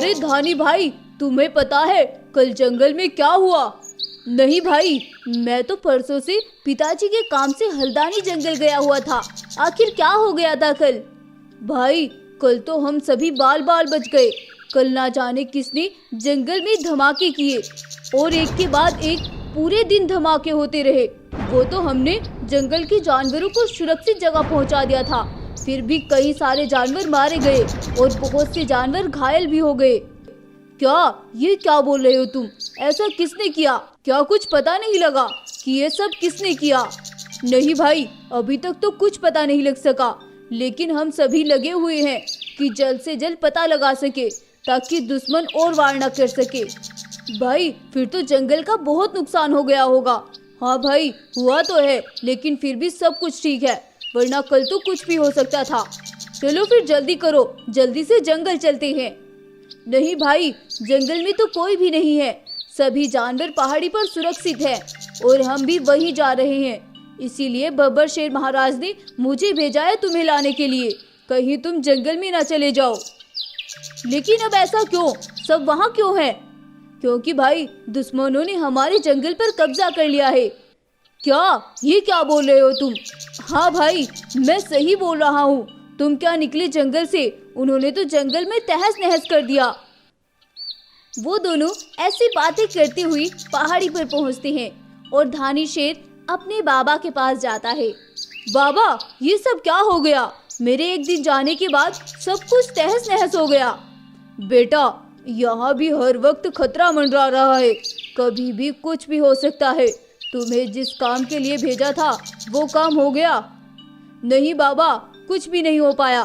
अरे धानी भाई, तुम्हें पता है कल जंगल में क्या हुआ? नहीं भाई, मैं तो परसों से पिताजी के काम से हल्द्वानी जंगल गया हुआ था। आखिर क्या हो गया था कल? भाई, कल तो हम सभी बाल बाल बच गए। कल ना जाने किसने जंगल में धमाके किए और एक के बाद एक पूरे दिन धमाके होते रहे। वो तो हमने जंगल के जानवरों को सुरक्षित जगह पहुंचा दिया था, फिर भी कई सारे जानवर मारे गए और बहुत से जानवर घायल भी हो गए। ये क्या बोल रहे हो तुम? ऐसा किसने किया? क्या कुछ पता नहीं लगा कि ये सब किसने किया? नहीं भाई, अभी तक तो कुछ पता नहीं लग सका, लेकिन हम सभी लगे हुए हैं कि जल्द से जल्द पता लगा सके ताकि दुश्मन और वार न कर सके। भाई, फिर तो जंगल का बहुत नुकसान हो गया होगा। हाँ भाई, हुआ तो है, लेकिन फिर भी सब कुछ ठीक है, वरना कल तो कुछ भी हो सकता था। चलो फिर जल्दी करो, जल्दी से जंगल चलते हैं। नहीं भाई, जंगल में तो कोई भी नहीं है। सभी जानवर पहाड़ी पर सुरक्षित हैं और हम भी वहीं जा रहे हैं। इसीलिए बब्बर शेर महाराज ने मुझे भेजा है तुम्हें लाने के लिए। कहीं तुम जंगल में ना चले जाओ। लेकिन अब ऐसा क्यों? सब वहाँ क्यों है? क्योंकि भाई, दुश्मनों ने हमारे जंगल पर कब्जा कर लिया है। ये क्या बोल रहे हो तुम? हाँ भाई, मैं सही बोल रहा हूँ। तुम क्या निकले जंगल से? उन्होंने तो जंगल में तहस नहस कर दिया। वो दोनों ऐसी बातें करती हुई पहाड़ी पर पहुँचते हैं और धानी शेर अपने बाबा के पास जाता है। बाबा, ये सब क्या हो गया? मेरे एक दिन जाने के बाद सब कुछ तहस नहस हो गया। बेटा, यहाँ भी हर वक्त खतरा मंडरा रहा है, कभी भी कुछ भी हो सकता है। तुम्हें जिस काम के लिए भेजा था वो काम हो गया? नहीं बाबा, कुछ भी नहीं हो पाया।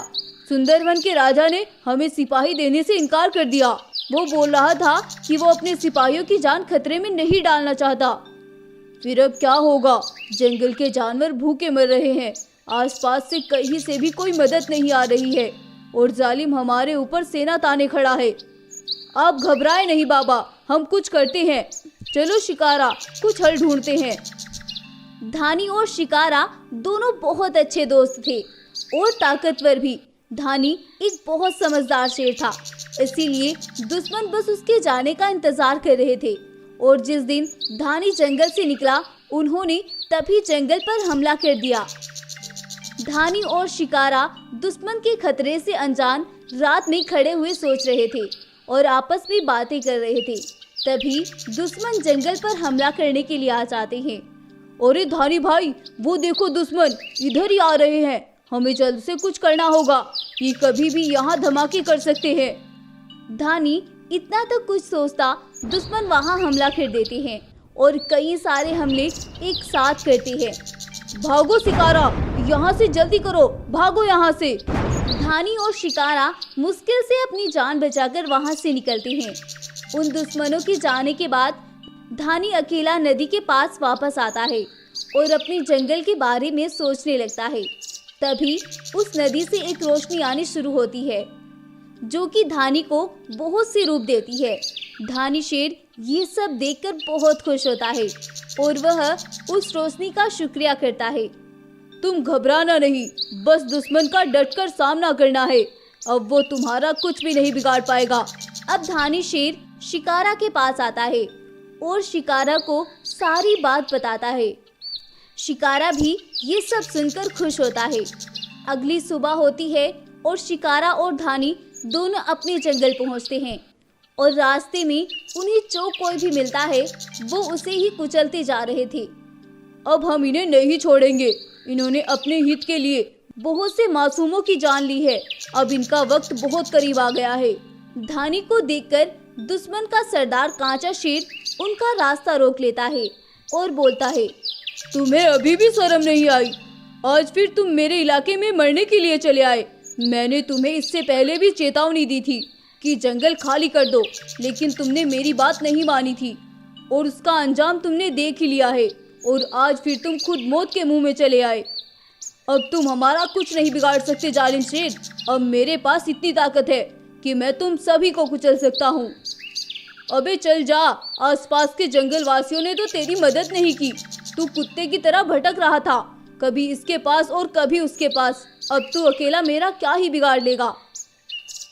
सुंदरवन के राजा ने हमें सिपाही देने से इनकार कर दिया। वो बोल रहा था कि वो अपने सिपाहियों की जान खतरे में नहीं डालना चाहता। फिर अब क्या होगा? जंगल के जानवर भूखे मर रहे हैं, आसपास से कहीं से भी कोई मदद नहीं आ रही है और जालिम हमारे ऊपर सेना ताने खड़ा है। आप घबराए नहीं बाबा, हम कुछ करते हैं। चलो शिकारा, कुछ हल ढूंढते हैं। धानी और शिकारा दोनों बहुत अच्छे दोस्त थे और ताकतवर भी। धानी एक बहुत समझदार शेर था, इसीलिए दुश्मन बस उसके जाने का इंतजार कर रहे थे। और जिस दिन धानी जंगल से निकला, उन्होंने तभी जंगल पर हमला कर दिया। धानी और शिकारा दुश्मन के खतरे से अनजान रात में खड़े हुए सोच रहे थे और आपस में बातें कर रहे थे। तभी दुश्मन जंगल पर हमला करने के लिए आ जाते हैं। अरे धानी भाई, वो देखो दुश्मन इधर ही आ रहे हैं। हमें जल्द से कुछ करना होगा, ये कभी भी यहाँ धमाके कर सकते हैं। धानी इतना तो कुछ सोचता, दुश्मन वहाँ हमला कर देते हैं और कई सारे हमले एक साथ करते हैं। भागो शिकारा, यहाँ से जल्दी करो, भागो यहाँ से। धानी और शिकारा मुश्किल से अपनी जान बचाकर वहाँ से निकलते हैं। उन दुश्मनों के जाने के बाद धानी अकेला नदी के पास वापस आता है और अपने जंगल के बारे में सोचने लगता है। तभी उस नदी से एक रोशनी आनी शुरू होती है जो कि धानी को बहुत से रूप देती है। धानी शेर ये सब देखकर बहुत खुश होता है और वह उस रोशनी का शुक्रिया करता है। तुम घबराना नहीं, बस दुश्मन का डटकर सामना करना है। अब वो तुम्हारा कुछ भी नहीं बिगाड़ पाएगा। अब धानी शेर शिकारा के पास आता है और शिकारा को सारी बात बताता है। शिकारा भी ये सब सुनकर खुश होता है। अगली सुबह होती है और शिकारा और धानी दोनों अपने जंगल पहुंचते हैं और रास्ते में उन्हें जो कोई भी मिलता है वो उसे ही कुचलते जा रहे थे। अब हम इन्हें नहीं छोड़ेंगे। इन्होंने अपने हित के लिए बहुत से मासूमों की जान ली है। अब इनका वक्त बहुत करीब आ गया है। धानी को देखकर दुश्मन का सरदार कांचा शेर उनका रास्ता रोक लेता है और बोलता है, तुम्हें अभी भी शर्म नहीं आई? आज फिर तुम मेरे इलाके में मरने के लिए चले आए। मैंने तुम्हें इससे पहले भी चेतावनी दी थी कि जंगल खाली कर दो, लेकिन तुमने मेरी बात नहीं मानी थी और उसका अंजाम तुमने देख ही लिया है। और आज फिर तुम खुद मौत के मुंह में चले आए। अब तुम हमारा कुछ नहीं बिगाड़ सकते जालिम शेर। अब मेरे पास इतनी ताकत है कि मैं तुम सभी को कुचल सकता हूँ। अबे चल जा, आसपास के जंगल वासियों ने तो तेरी मदद नहीं की। तू कुत्ते की तरह भटक रहा था, कभी इसके पास और कभी उसके पास। अब तू अकेला मेरा क्या ही बिगाड़ लेगा।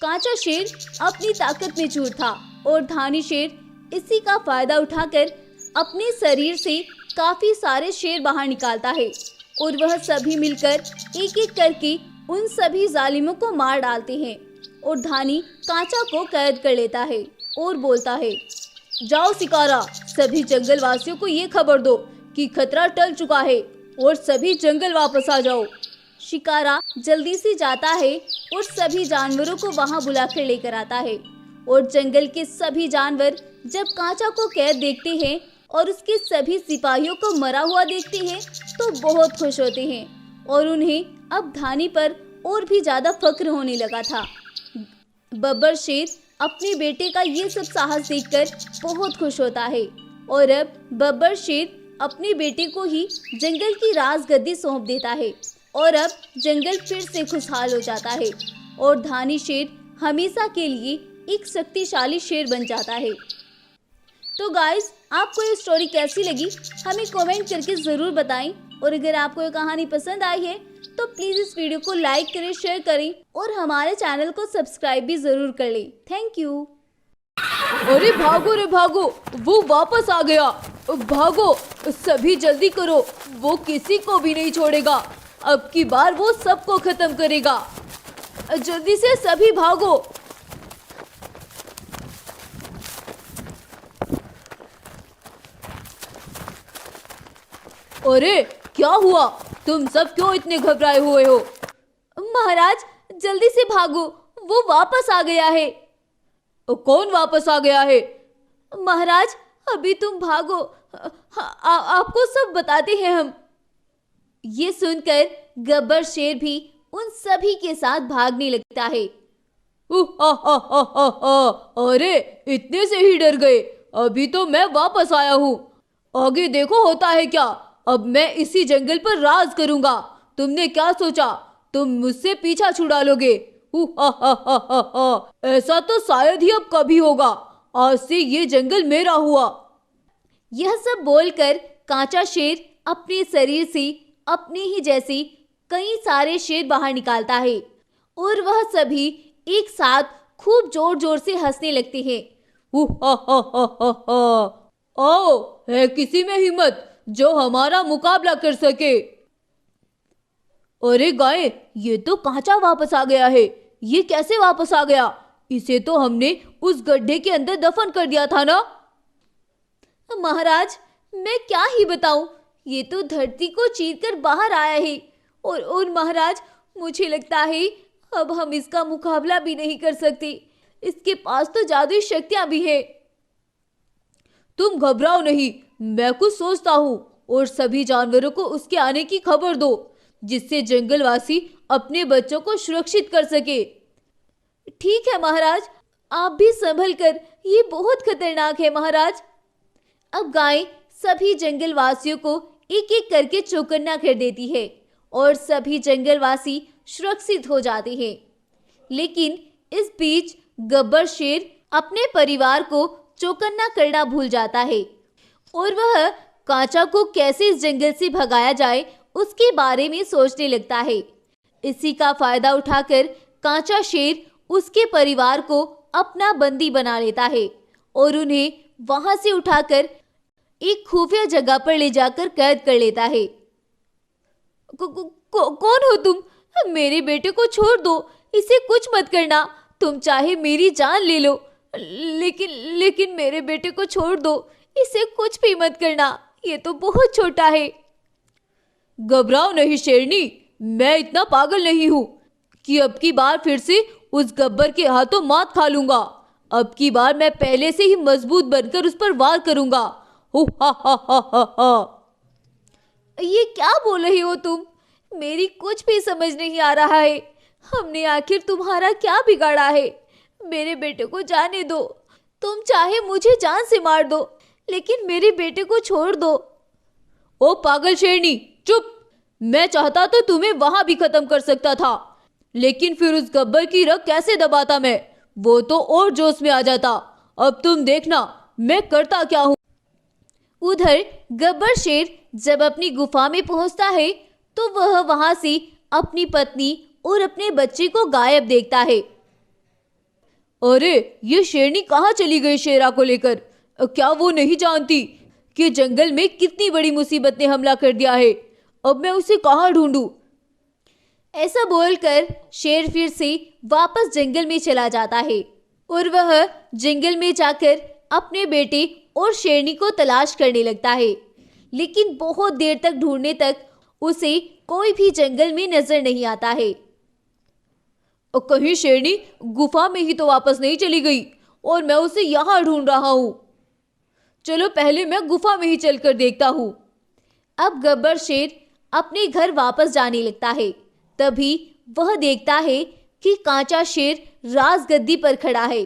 कांचा शेर अपनी ताकत में चूर था और धानी शेर इसी का फायदा उठाकर अपने शरीर से काफी सारे शेर बाहर निकालता है और वह सभी मिलकर एक एक करके उन सभी जालिमों को मार डालते हैं और धानी कांचा को कैद कर लेता है और बोलता है, जाओ शिकारा, सभी जंगल वासियों को ये खबर दो कि खतरा टल चुका है और सभी जंगल वापस आ जाओ। शिकारा जल्दी से जाता है और सभी जानवरों को वहां बुलाकर लेकर आता है और जंगल के सभी जानवर जब कांचा को कैद देखते हैं और उसके सभी सिपाहियों को मरा हुआ देखते हैं तो बहुत खुश होते हैं और उन्हें अब धानी पर और भी ज्यादा फक्र होने लगा था। बब्बर शेर अपने बेटे का ये सब साहस देखकर बहुत खुश होता है और अब बब्बर शेर अपने बेटे को ही जंगल की राजगद्दी सौंप देता है और अब जंगल फिर से खुशहाल हो जाता है और धानी शेर हमेशा के लिए एक शक्तिशाली शेर बन जाता है। तो गाइस, आपको ये स्टोरी कैसी लगी हमें कमेंट करके ज़रूर बताएं और अगर आपको ये कहानी पसंद आई है तो प्लीज़ इस वीडियो को लाइक करें, शेयर करें और हमारे चैनल को सब्सक्राइब भी ज़रूर कर लें। Thank you. अरे भागो रे भागो, वो वापस आ गया। भागो, सभी जल्दी करो, वो किसी को भी नहीं छोड़ेगा। अब की बार वो सबको खत्म करेगा। जल्दी से सभी भागो। अरे क्या हुआ? तुम सब क्यों इतने घबराए हुए हो? महाराज जल्दी से भागो, वो वापस आ गया है। कौन वापस आ गया है? महाराज अभी तुम भागो, आपको सब बताते हैं हम। ये सुनकर गब्बर शेर भी उन सभी के साथ भागने लगता है। अरे इतने से ही डर गए? अभी तो मैं वापस आया हूँ। आगे देखो होता है क्या। अब मैं इसी जंगल पर राज करूंगा। तुमने क्या सोचा तुम मुझसे पीछा छुड़ा लोगे? ऐसा तो शायद ही अब कभी होगा। आज से ये जंगल मेरा हुआ। यह सब बोलकर कांचा शेर अपने शरीर से अपने ही जैसे कई सारे शेर बाहर निकालता है और वह सभी एक साथ खूब जोर जोर से हंसने लगते हैं। आओ, है किसी में हिम्मत जो हमारा मुकाबला कर सके? अरे गाय, ये तो कांचा वापस आ गया है। ये कैसे वापस आ गया? इसे तो हमने उस गड्ढे के अंदर दफन कर दिया था ना। महाराज मैं क्या ही बताऊं, ये तो धरती को चीरकर बाहर आया है और महाराज मुझे लगता है अब हम इसका मुकाबला भी नहीं कर सकते। इसके पास तो जादुई शक्तियां भी है। तुम घबराओ नहीं, मैं कुछ सोचता हूँ और सभी जानवरों को उसके आने की खबर दो जिससे जंगलवासी अपने बच्चों को सुरक्षित कर सके। ठीक है महाराज, आप भी संभल कर, ये बहुत खतरनाक है महाराज। अब गाय सभी जंगलवासियों को एक एक करके चौकन्ना कर देती है और सभी जंगलवासी सुरक्षित हो जाते हैं। लेकिन इस बीच गब्बर शेर अपने परिवार को चौकन्ना करना भूल जाता है और वह कांचा को कैसे इस जंगल से भगाया जाए उसके बारे में सोचने लगता है। इसी का फायदा उठाकर कांचा शेर उसके परिवार को अपना बंदी बना लेता है और उन्हें वहां से उठाकर एक खुफिया जगह पर ले जाकर कैद कर लेता है। कौन हो तुम? मेरे बेटे को छोड़ दो, इसे कुछ मत करना। तुम चाहे मेरी जान ले लो, लेकिन मेरे बेटे को छोड़ दो, इसे कुछ भी मत करना। ये तो बहुत छोटा है। घबराओ नहीं शेरनी, मैं इतना पागल नहीं हूँ कि अब की बार फिर से उस गब्बर के हाथों मात खा लूंगा। अब की बार मैं पहले से ही मजबूत बनकर उस पर वार करूंगा। ये क्या बोल रही हो तुम? मेरी कुछ भी समझ नहीं आ रहा है। हमने आखिर तुम्हारा क्या बिगाड़ा है? मेरे बेटे को जाने दो। तुम चाहे मुझे जान से मार दो, लेकिन मेरे बेटे को छोड़ दो। ओ पागल शेरनी, चुप। मैं चाहता तो तुम्हें वहां भी खत्म कर सकता था, लेकिन फिर उस गब्बर की रग कैसे दबाता मैं? वो तो और जोश में आ जाता। अब तुम देखना मैं करता क्या हूँ। उधर गब्बर शेर जब अपनी गुफा में पहुंचता है तो वह वहां से अपनी पत्नी और अपने बच्चे को गायब देखता है। अरे ये शेरनी कहाँ चली गई शेरा को लेकर? क्या वो नहीं जानती कि जंगल में कितनी बड़ी मुसीबत ने हमला कर दिया है? अब मैं उसे कहाँ ढूंढूं? ऐसा बोलकर शेर फिर से वापस जंगल में चला जाता है और वह जंगल में जाकर अपने बेटे और शेरनी को तलाश करने लगता है। लेकिन बहुत देर तक ढूंढने तक उसे कोई भी जंगल में नजर नहीं आता है। और कहीं शेरनी गुफा में ही तो वापस नहीं चली गई और मैं उसे यहाँ ढूंढ रहा हूँ। चलो पहले मैं गुफा में ही चलकर देखता हूँ। अब गब्बर शेर अपने घर वापस जाने लगता है। तभी वह देखता है कि कांचा शेर राजगद्दी पर खड़ा है।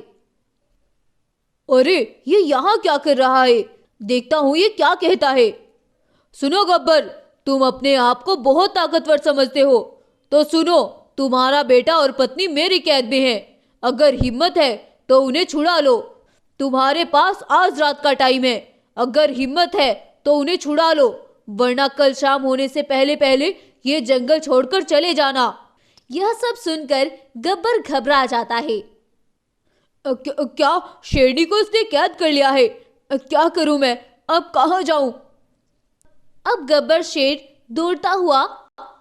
अरे ये यहाँ क्या कर रहा है? देखता हूँ ये क्या कहता है। सुनो गब्बर, तुम अपने आप को बहुत ताकतवर समझते हो, तो सुनो, तुम्हारा बेटा और पत्नी मेरी कैद में है। अगर हिम्मत है तो उन्हें छुड़ा लो। तुम्हारे पास आज रात का टाइम है। अगर हिम्मत है तो उन्हें छुड़ा लो, वरना कल शाम होने से पहले पहले ये जंगल छोड़कर चले जाना। यह सब सुनकर गब्बर घबरा जाता है। क्या शेरनी को उसने कैद कर लिया है? क्या करूं मैं? अब कहाँ जाऊं? अब गब्बर शेर दौड़ता हुआ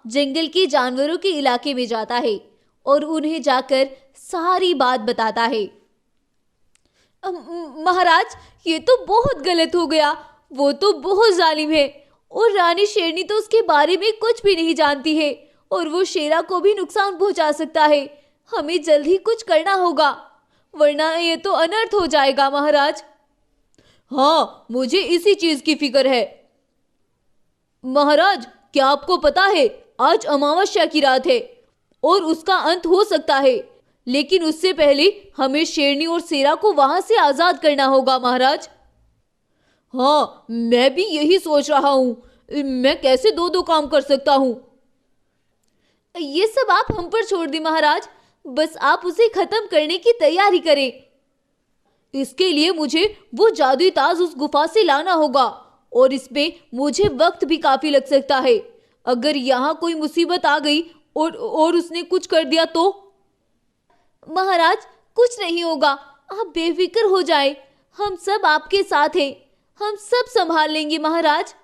जंगल के जानवरों के इलाके में जाता है और उन्हें जाकर सारी बात बताता है। महाराज, ये तो बहुत गलत हो गया। वो तो बहुत जालिम है और रानी शेरनी तो उसके बारे में कुछ भी नहीं जानती है और वो शेरा को भी नुकसान पहुंचा सकता है। हमें जल्द ही कुछ करना होगा, वरना ये तो अनर्थ हो जाएगा महाराज। हाँ, मुझे इसी चीज की फिक्र है। महाराज, क्या आपको पता है आज अमावस्या की रात है और उसका अंत हो सकता है, लेकिन उससे पहले हमें शेरनी और शेरा को वहां से आजाद करना होगा महाराज। हाँ, मैं भी यही सोच रहा हूँ। मैं कैसे दो दो काम कर सकता हूँ? ये सब आप हम पर छोड़ दी महाराज, बस आप उसे खत्म करने की तैयारी करें। इसके लिए मुझे वो जादुई ताज उस गुफा से लाना होगा और इसमें मुझे वक्त भी काफी लग सकता है। अगर यहाँ कोई मुसीबत आ गई और उसने कुछ कर दिया तो? महाराज, कुछ नहीं होगा, आप बेफिक्र हो जाएं। हम सब आपके साथ हैं, हम सब संभाल लेंगे महाराज।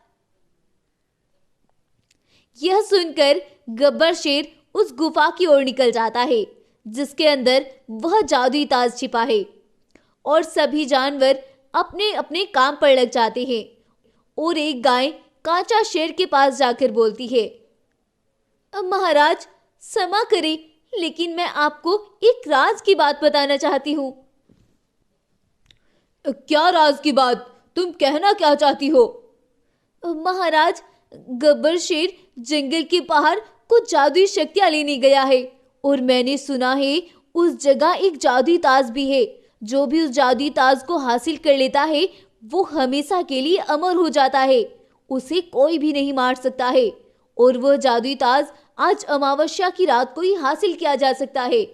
यह सुनकर गब्बर शेर उस गुफा की ओर निकल जाता है जिसके अंदर वह जादुई ताज छिपा है और सभी जानवर अपने अपने काम पर लग जाते हैं और एक गाय कांचा शेर के पास जाकर बोलती है, महाराज क्षमा करें, लेकिन मैं आपको एक राज की बात बताना चाहती हूँ। क्या राज की बात? तुम कहना क्या चाहती हो? महाराज, गब्बर शेर जंगल के बाहर कुछ जादुई शक्तियां लेने गया है और मैंने सुना है उस जगह एक जादुई ताज भी है। जो भी उस जादुई ताज को हासिल कर लेता है वो हमेशा के लिए अमर हो जाता है, उसे कोई भी नहीं मार सकता है और वह जादुई ताज आज अमावस्या की रात को ही हासिल किया जा सकता है।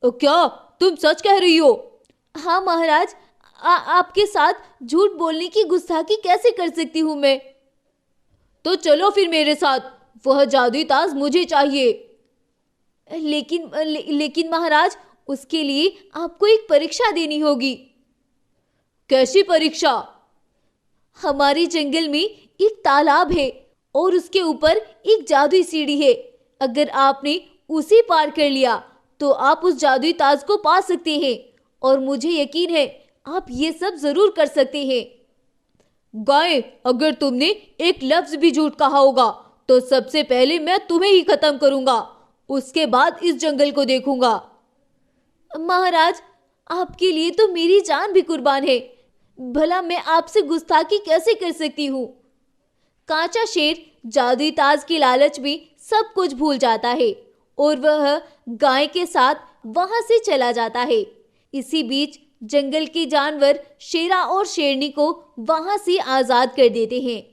क्या तुम सच कह रही हो? हाँ महाराज, आपके साथ झूठ बोलने की गुस्ताखी कैसे कर सकती हूँ मैं? तो चलो फिर मेरे साथ, वह जादुई ताज मुझे चाहिए। लेकिन महाराज, उसके लिए आपको एक परीक्षा देनी होगी। कैसी परीक्षा? हमारे जंगल में एक तालाब है और उसके ऊपर एक जादुई सीढ़ी है। अगर आपने उसे पार कर लिया तो आप उस जादुई ताज को पा सकते हैं और मुझे यकीन है आप ये सब जरूर कर सकते हैं। गाय, अगर तुमने एक लफ्ज भी झूठ कहा होगा तो सबसे पहले मैं तुम्हें ही खत्म करूंगा, उसके बाद इस जंगल को देखूंगा। महाराज, आपके लिए तो मेरी जान भी कुर्बान है, भला मैं आपसे गुस्ताखी कैसे कर सकती हूँ? कांचा शेर जादुई ताज के लालच में सब कुछ भूल जाता है और वह गाय के साथ वहां से चला जाता है। इसी बीच जंगल के जानवर शेरा और शेरनी को वहां से आजाद कर देते हैं।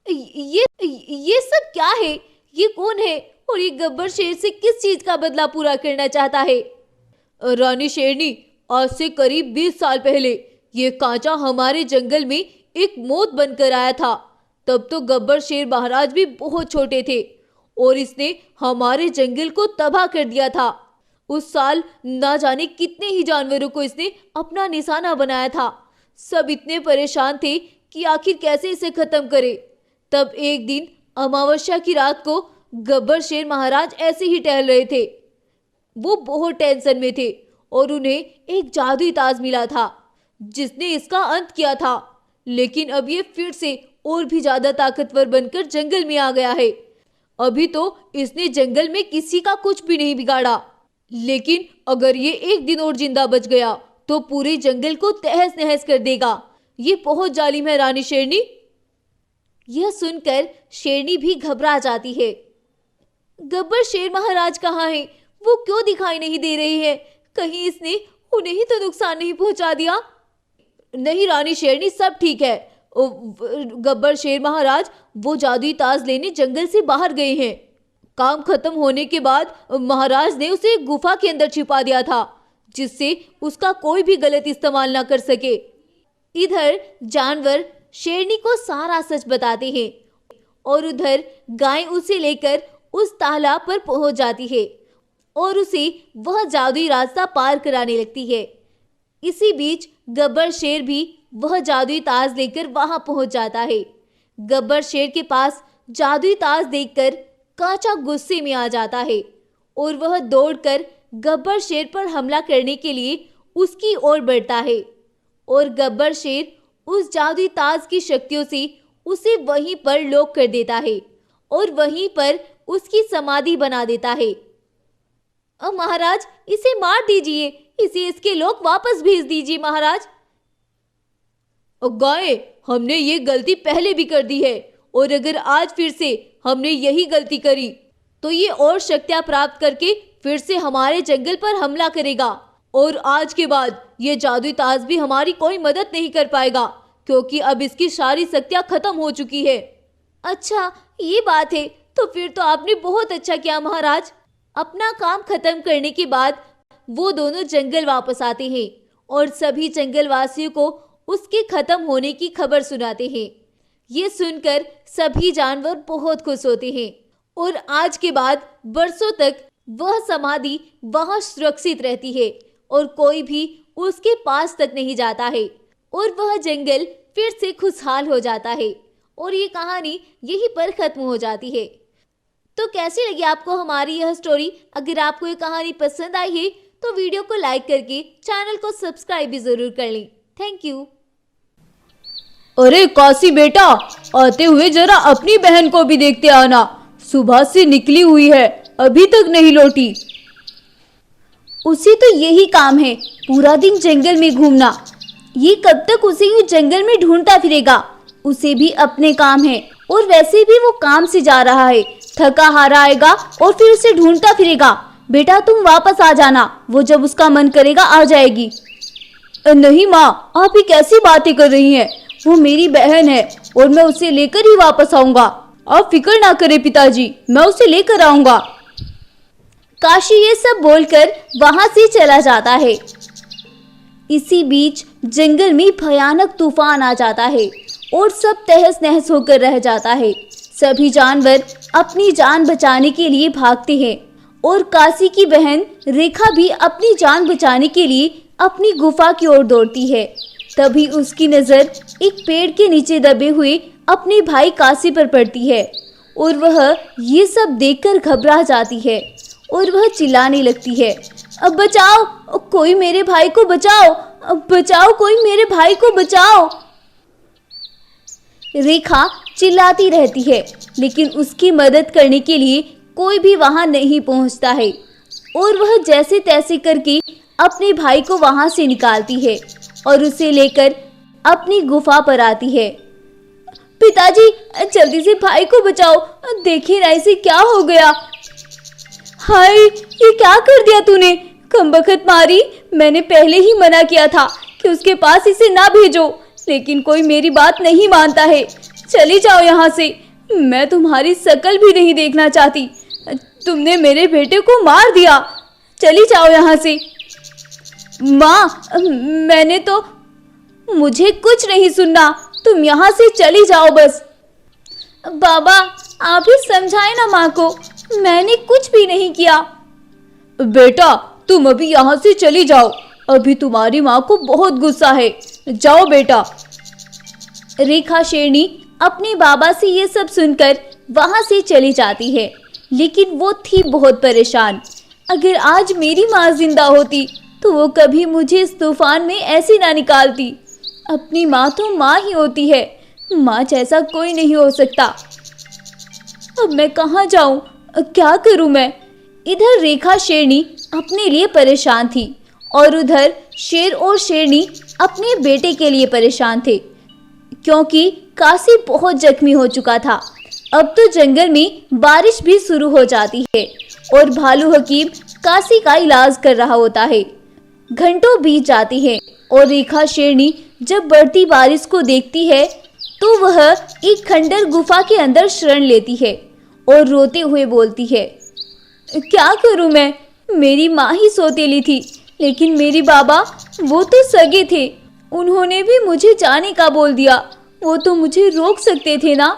ये सब क्या है? ये कौन है और ये गब्बर शेर से किस चीज का बदला पूरा करना चाहता है? रानी शेरनी, आज से करीब 20 साल पहले ये कांचा हमारे जंगल में एक मौत बनकर आया था। तब तो गब्बर शेर महाराज भी बहुत छोटे थे और इसने हमारे जंगल को तबाह कर दिया था। उस साल ना जाने कितने ही जानवरों को इसने अपना निशाना बनाया था। सब इतने परेशान थे कि आखिर कैसे इसे खत्म करे। तब एक दिन अमावस्या की रात को गब्बर शेर महाराज ऐसे ही टहल रहे थे। वो बहुत टेंशन में थे और उन्हें एक जादुई ताज मिला था जिसने इसका अंत किया था। लेकिन अब ये फिर से और भी ज्यादा ताकतवर बनकर जंगल में आ गया है। अभी तो इसने जंगल में किसी का कुछ भी नहीं बिगाड़ा, लेकिन अगर ये एक दिन और जिंदा बच गया तो पूरे जंगल को तहस नहस कर देगा। ये बहुत जालिम है रानी शेरनी। यह सुनकर शेरनी भी घबरा जाती है। गब्बर शेर महाराज कहाँ हैं? वो क्यों दिखाई नहीं दे रही है? कहीं इसने उन्हें ही तो नुकसान नहीं पहुंचा दिया? नहीं रानी शेरनी, सब ठीक है। गब्बर शेर महाराज वो जादुई ताज लेने जंगल से बाहर गए हैं। काम खत्म होने के बाद महाराज ने उसे एक गुफा के अंदर छिपा दिया था जिससे उसका कोई भी गलत इस्तेमाल ना कर सके। इधर जानवर शेरनी को सारा सच बताते हैं और उधर गाय उसे लेकर उस तालाब पर पहुंच जाती है और उसे वह जादुई रास्ता पार कराने लगती है। इसी बीच गब्बर शेर भी वह जादुई ताज लेकर वहां पहुंच जाता है। गब्बर शेर के पास जादुई ताज देखकर काचा गुस्से में आ जाता है और वह दौड़कर गब्बर शेर पर हमला करने के लिए उसकी ओर बढ़ता है और गब्बर शेर उस जादुई ताज की शक्तियों से उसे वहीं पर लॉक कर देता है और वहीं पर उसकी समाधि बना देता है। अब महाराज, इसे मार दीजिए, इसे इसके लोग वापस भेज दीजिए महाराज। गाय, हमने ये गलती पहले भी कर दी है और अगर आज फिर से हमने यही गलती करी तो ये और शक्तियां प्राप्त करके फिर से हमारे जंगल पर हमला करेगा और आज के बाद ये जादुई ताज भी हमारी कोई मदद नहीं कर पाएगा क्योंकि अब इसकी सारी शक्तियां खत्म हो चुकी है। अच्छा, ये बात है, तो फिर तो आपने बहुत अच्छा किया महाराज। अपना काम खत्म करने के बाद वो दोनों जंगल वापस आते हैं और सभी जंगल वासियों को उसके खत्म होने की खबर सुनाते हैं। ये सुनकर सभी जानवर बहुत खुश होते हैं और आज के बाद बरसों तक वह समाधि वहां सुरक्षित रहती है और कोई भी उसके पास तक नहीं जाता है और वह जंगल फिर से खुशहाल हो जाता है और ये कहानी यहीं पर खत्म हो जाती है। तो कैसी लगी आपको हमारी यह स्टोरी? अगर आपको ये कहानी पसंद आई है तो वीडियो को लाइक करके चैनल को सब्सक्राइब भी जरूर कर लें। Thank you. अरे काशी बेटा, आते हुए जरा अपनी बहन को भी देखते आना। सुबह से निकली हुई है, अभी तक नहीं लौटी। उसे तो यही काम है, पूरा दिन जंगल में घूमना। ये कब तक उसे यूं जंगल में ढूंढता फिरेगा? उसे भी अपने काम है और वैसे भी वो काम से जा रहा है, थका हारा आएगा और फिर उसे ढूंढता फिरेगा। बेटा तुम वापस आ जाना, वो जब उसका मन करेगा आ जाएगी। नहीं माँ, आप ही कैसी बातें कर रही हैं? वो मेरी बहन है और मैं उसे लेकर ही वापस आऊंगा। आप फिक्र ना करें पिताजी, मैं उसे लेकर आऊंगा। काशी ये सब बोलकर वहां से चला जाता है। इसी बीच जंगल में भयानक तूफान आ जाता है और सब तहस नहस होकर रह जाता है। सभी जानवर अपनी जान बचाने के लिए भागते हैं और काशी की बहन रेखा भी अपनी जान बचाने के लिए अपनी गुफा की ओर दौड़ती है। तभी उसकी नजर एक पेड़ के नीचे दबे हुए अपने भाई काशी पर पड़ती है और वह ये सब देखकर घबरा जाती है और वह चिल्लाने लगती है, अब बचाओ, कोई मेरे भाई को बचाओ, अब बचाओ, कोई मेरे भाई को बचाओ। रेखा चिल्लाती रहती है लेकिन उसकी मदद करने के लिए कोई भी वहां नहीं पहुंचता है और वह जैसे तैसे करके अपने भाई को वहां से निकालती है और उसे लेकर अपनी गुफा पर आती है। पिताजी जल्दी से भाई को बचाओ, देखिए ना इसे क्या हो गया। हाय, ये क्या कर दिया तूने? कमबख्त मारी, मैंने पहले ही मना किया था कि उसके पास इसे ना भेजो, लेकिन कोई मेरी बात नहीं मानता है। चली जाओ यहाँ से, मैं तुम्हारी शक्ल भी नहीं देखना चाहती। तुमने मेरे बेटे को मार दिया, चली जाओ यहाँ से। माँ, मैंने तो, मुझे कुछ नहीं सुनना, तुम यहाँ से चली जाओ बस। बाबा आप ही समझाए ना माँ को, मैंने कुछ भी नहीं किया। बेटा तुम अभी यहाँ से चली जाओ, अभी तुम्हारी माँ को बहुत गुस्सा है, जाओ बेटा। रेखा शेरनी अपने बाबा से ये सब सुनकर वहां से चली जाती है, लेकिन वो थी बहुत परेशान। अगर आज मेरी माँ जिंदा होती तो वो कभी मुझे इस तूफान में ऐसे ना निकालती। अपनी माँ तो माँ ही होती है, माँ जैसा कोई नहीं हो सकता। अब मैं कहाँ जाऊँ, क्या करूँ मैं? इधर रेखा शेरनी अपने लिए परेशान थी और उधर शेर और शेरनी अपने बेटे के लिए परेशान थे, क्योंकि काशी बहुत जख्मी हो चुका था। अब तो जंगल में बारिश भी शुरू हो जाती है और भालू हकीम काशी का इलाज कर रहा होता है। घंटों बीत जाती हैं और रेखा शेरनी जब बढ़ती बारिश को देखती है तो वह एक खंडर गुफा के अंदर शरण लेती है और रोते हुए बोलती है, क्या करूं मैं? मेरी माँ ही सौतेली थी, लेकिन मेरी बाबा वो तो सगे थे, उन्होंने भी मुझे जाने का बोल दिया। वो तो मुझे रोक सकते थे ना,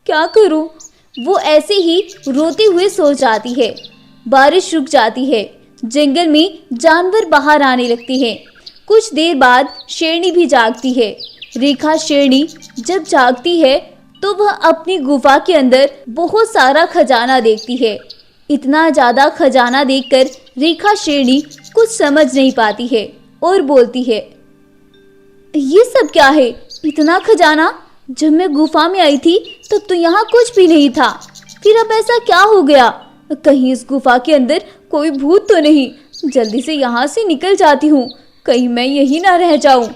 क्या करूं? वो ऐसे ही रोते हुए सो जाती है। बारिश रुक जाती है, जंगल में जानवर बाहर आने लगते हैं। कुछ देर बाद शेरनी भी जागती है। रेखा शेरनी जब जागती है तो वह अपनी गुफा के अंदर बहुत सारा खजाना देखती है। इतना ज्यादा खजाना देखकर रेखा शेरनी कुछ समझ नहीं पाती है और बोलती है, ये सब क्या है? इतना खजाना? जब मैं गुफा में आई थी तब तो यहाँ कुछ भी नहीं था, फिर अब ऐसा क्या हो गया? कहीं इस गुफा के अंदर कोई भूत तो नहीं? जल्दी से यहाँ से निकल जाती हूँ, कहीं मैं यही ना रह जाऊं।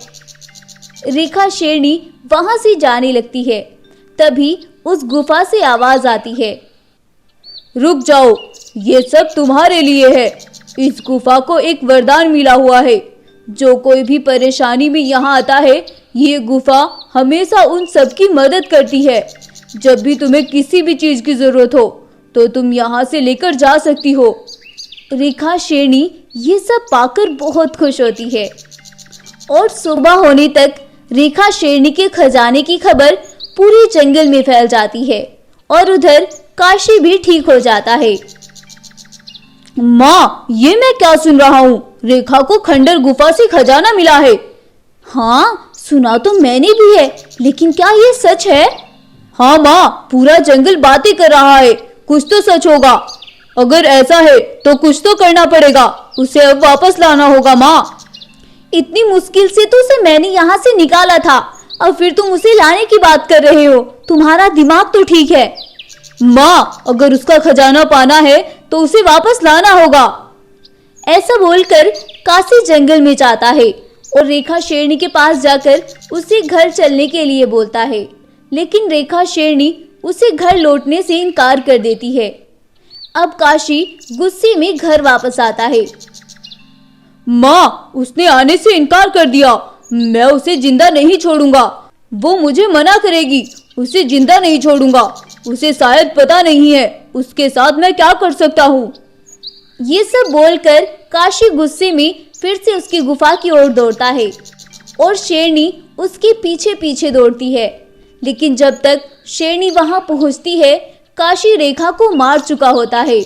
रेखा शेरनी वहां से जाने लगती है। तभी उस गुफा से आवाज आती है, रुक जाओ, ये सब तुम्हारे लिए है। इस गुफा को एक वरदान मिला हुआ है, जो कोई भी परेशानी में यहाँ आता है, ये गुफा हमेशा उन सब की मदद करती है। जब भी तुम्हें किसी भी चीज की जरूरत हो तो तुम यहाँ से लेकर जा सकती हो। रेखा शेरनी ये सब पाकर बहुत खुश होती है और सुबह होने तक रेखा शेरनी के खजाने की खबर पूरे जंगल में फैल जाती है और उधर काशी भी ठीक हो जाता है। माँ, ये मैं क्या सुन रहा हूँ? रेखा को खंडर गुफा से खजाना मिला है। हाँ, सुना तो मैंने भी है, लेकिन क्या ये सच है? हाँ माँ, पूरा जंगल बातें कर रहा है, कुछ तो सच होगा। अगर ऐसा है तो कुछ तो करना पड़ेगा, उसे अब वापस लाना होगा माँ। इतनी मुश्किल से तो उसे मैंने यहाँ से निकाला था, अब फिर तुम उसे लाने की बात कर रहे हो? तुम्हारा दिमाग तो ठीक है। माँ, अगर उसका खजाना पाना है तो उसे वापस लाना होगा। ऐसा बोलकर काशी जंगल में जाता है और रेखा शेरनी के पास जाकर उसे घर चलने के लिए बोलता है, लेकिन रेखा शेरनी उसे घर लौटने से इनकार कर देती है। अब काशी गुस्से में घर वापस आता है। माँ, उसने आने से इनकार कर दिया, मैं उसे जिंदा नहीं छोड़ूंगा। वो मुझे मना करेगी, उसे जिंदा नहीं छोड़ूंगा। उसे शायद पता नहीं है उसके साथ मैं क्या कर सकता हूँ। ये सब बोलकर काशी गुस्से में फिर से उसकी गुफा की ओर दौड़ता है और शेरनी उसके पीछे पीछे दौड़ती है। लेकिन जब तक शेरनी वहां पहुंचती है, काशी रेखा को मार चुका होता है।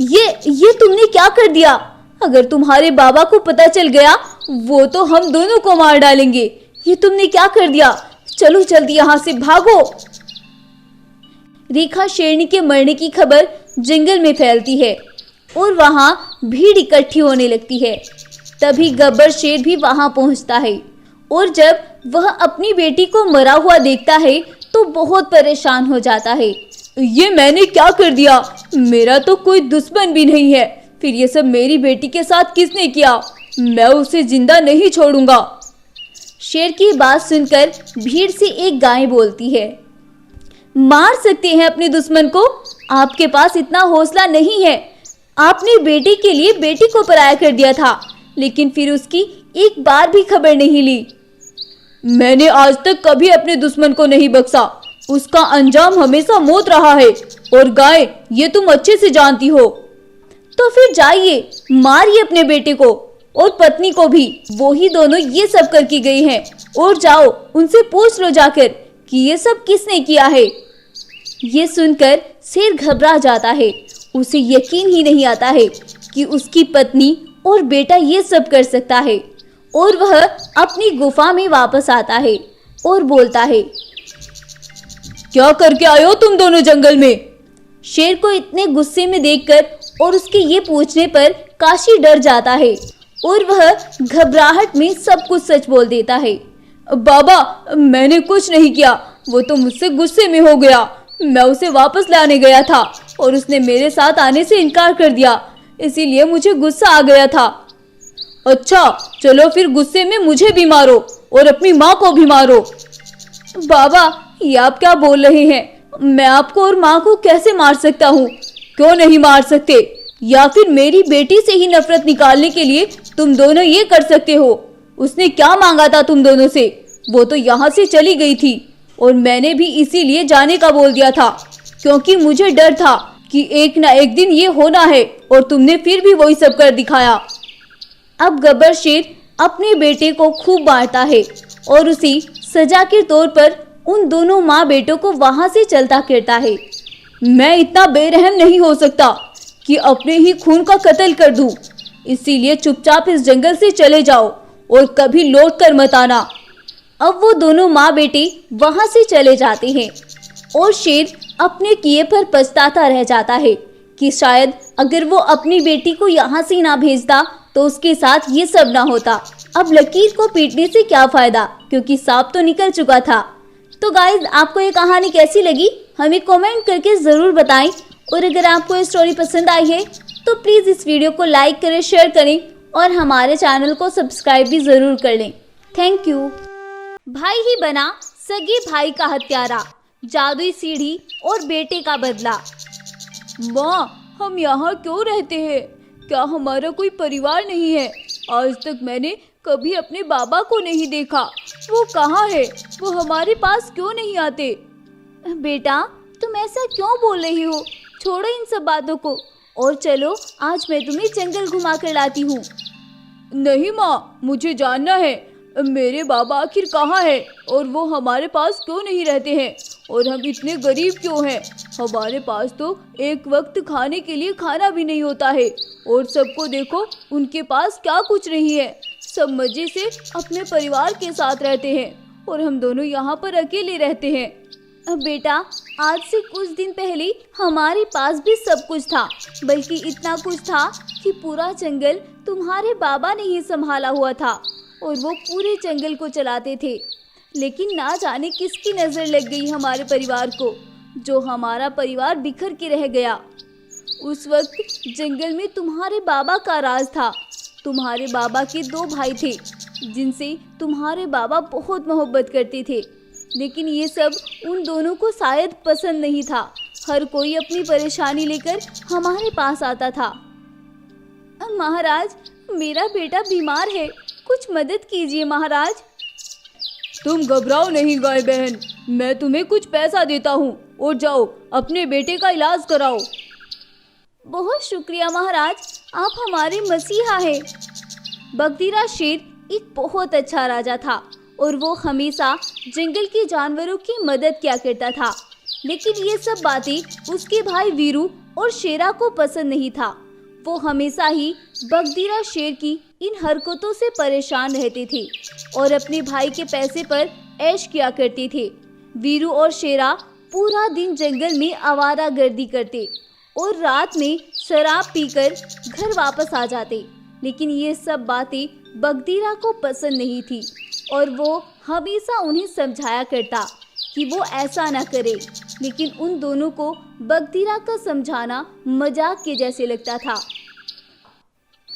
ये तुमने क्या कर दिया? अगर तुम्हारे बाबा को पता चल गया, वो तो हम दोनों को मार डालेंगे। ये तुमने क्या कर दिया? चलो जल्दी यहाँ से भागो। रेखा शेरनी के मरने की खबर जंगल में फैलती है और वहां भीड़ इकट्ठी होने लगती है। तभी गब्बर शेर भी वहां पहुंचता है और जब वह अपनी बेटी को मरा हुआ देखता है तो बहुत परेशान हो जाता है। ये मैंने क्या कर दिया? मेरा तो कोई दुश्मन भी नहीं है, फिर ये सब मेरी बेटी के साथ किसने किया? मैं उसे जिंदा नहीं छोड़ूंगा। शेर की बात सुनकर भीड़ से एक गाय बोलती है, मार सकते हैं अपने दुश्मन को, आपके पास इतना हौसला नहीं है। आपने बेटे के लिए बेटी को पराया कर दिया था, लेकिन फिर उसकी एक बार भी खबर नहीं ली। मैंने आज तक कभी अपने दुश्मन को नहीं बख्शा, उसका अंजाम हमेशा मौत रहा है। और गाय, ये तुम अच्छे से जानती हो। तो फिर जाइए, मारिए अपने बेटे को और पत्नी को भी, वो ही दोनों ये सब करके गई हैं। और जाओ, उनसे पूछ लो जाकर कि ये सब किसने किया है। ये सुनकर शेर घबरा जाता है। उसे यकीन ही नहीं आता है कि उसकी पत्नी और बेटा ये सब कर सकता है। और वह अपनी गुफा में वापस आता है और बोलता है, क्या करके आए हो तुम दोनों जंगल में? शेर को इतने गुस्से में देखकर और उसके ये पूछने पर काशी डर जाता है और वह घबराहट में सब कुछ सच बोल देता है। बाबा, मैंने कुछ नहीं किया, वो तो मुझसे गुस्से में हो गया। मैं उसे वापस लाने गया था और उसने मेरे साथ आने से इनकार कर दिया, इसीलिए मुझे गुस्सा आ गया था। अच्छा, चलो फिर गुस्से में मुझे भी मारो और अपनी माँ को भी मारो। बाबा, ये आप क्या बोल रहे हैं? मैं आपको और माँ को कैसे मार सकता हूँ? क्यों नहीं मार सकते? या फिर मेरी बेटी से ही नफरत निकालने के लिए तुम दोनों ये कर सकते हो। उसने क्या मांगा था तुम दोनों से? वो तो यहाँ से चली गई थी और मैंने भी इसीलिए जाने का बोल दिया था, क्योंकि मुझे डर था कि एक ना एक दिन ये होना है, और तुमने फिर भी वही सब कर दिखाया। अब गब्बर शेर अपने बेटे को खूब मारता है और उसी सजा के तौर पर उन दोनों माँ बेटों को वहां से चलता फिरता है। मैं इतना बेरहम नहीं हो सकता कि अपने ही खून का कत्ल कर दूं, इसीलिए चुपचाप इस जंगल से चले जाओ और कभी लौट कर मत आना। अब वो दोनों माँ बेटे वहां से चले जाते हैं और शेर अपने किए पर पछताता रह जाता है कि शायद अगर वो अपनी बेटी को यहाँ से ना भेजता तो उसके साथ ये सब ना होता। अब लकीर को पीटने से क्या फायदा, क्योंकि सांप तो निकल चुका था। तो गाइज, आपको ये कहानी कैसी लगी हमें कमेंट करके ज़रूर बताएं, और अगर आपको ये स्टोरी पसंद आई है तो प्लीज़ इस वीडियो को लाइक करें, शेयर करें और हमारे चैनल को सब्सक्राइब भी ज़रूर कर लें। Thank you. भाई ही बना सगे भाई का हत्यारा, जादुई सीढ़ी और बेटे का बदला। माँ, हम यहाँ क्यों रहते हैं? क्या हमारा कोई परिवार नहीं है? आज तक मैंने कभी अपने बाबा को नहीं देखा। वो कहाँ है? वो हमारे पास क्यों नहीं आते? बेटा, तुम ऐसा क्यों बोल रही हो? छोड़ो इन सब बातों को और चलो आज मैं तुम्हें जंगल घुमा कर लाती हूँ। नहीं माँ, मुझे जानना है मेरे बाबा आखिर कहाँ है और वो हमारे पास क्यों नहीं रहते हैं, और हम इतने गरीब क्यों हैं? हमारे पास तो एक वक्त खाने के लिए खाना भी नहीं होता है, और सबको देखो उनके पास क्या कुछ नहीं है। सब मजे से अपने परिवार के साथ रहते हैं और हम दोनों यहाँ पर अकेले रहते हैं। बेटा, आज से कुछ दिन पहले हमारे पास भी सब कुछ था, बल्कि इतना कुछ था कि पूरा जंगल तुम्हारे बाबा ने ही संभाला हुआ था और वो पूरे जंगल को चलाते थे। लेकिन ना जाने किसकी नज़र लग गई हमारे परिवार को, जो हमारा परिवार बिखर के रह गया। उस वक्त जंगल में तुम्हारे बाबा का राज था। तुम्हारे बाबा के 2 भाई थे जिनसे तुम्हारे बाबा बहुत मोहब्बत करते थे, लेकिन ये सब उन दोनों को शायद पसंद नहीं था। हर कोई अपनी परेशानी लेकर हमारे पास आता था। महाराज, मेरा बेटा बीमार है, कुछ मदद कीजिए महाराज। तुम घबराओ नहीं गाय बहन, मैं तुम्हें कुछ पैसा देता हूँ और जाओ अपने बेटे का इलाज कराओ। बहुत शुक्रिया महाराज, आप हमारे मसीहा हैं। बगदीरा शेर एक बहुत अच्छा राजा था और वो हमेशा जंगल के जानवरों की मदद किया करता था, लेकिन ये सब बातें उसके भाई वीरू और शेरा को पसंद नहीं था। वो हमेशा ही बगदीरा शेर की इन हरकतों से परेशान रहते थे और अपने भाई के पैसे पर ऐश किया करते थे। वीरू और शेरा पूरा दिन जंगल में आवारागर्दी करते और रात में शराब पीकर घर वापस आ जाते, लेकिन ये सब बातें बगदीरा को पसंद नहीं थी और वो हमेशा उन्हें समझाया करता कि वो ऐसा ना करे, लेकिन उन दोनों को बगदीरा का समझाना मजाक के जैसे लगता था।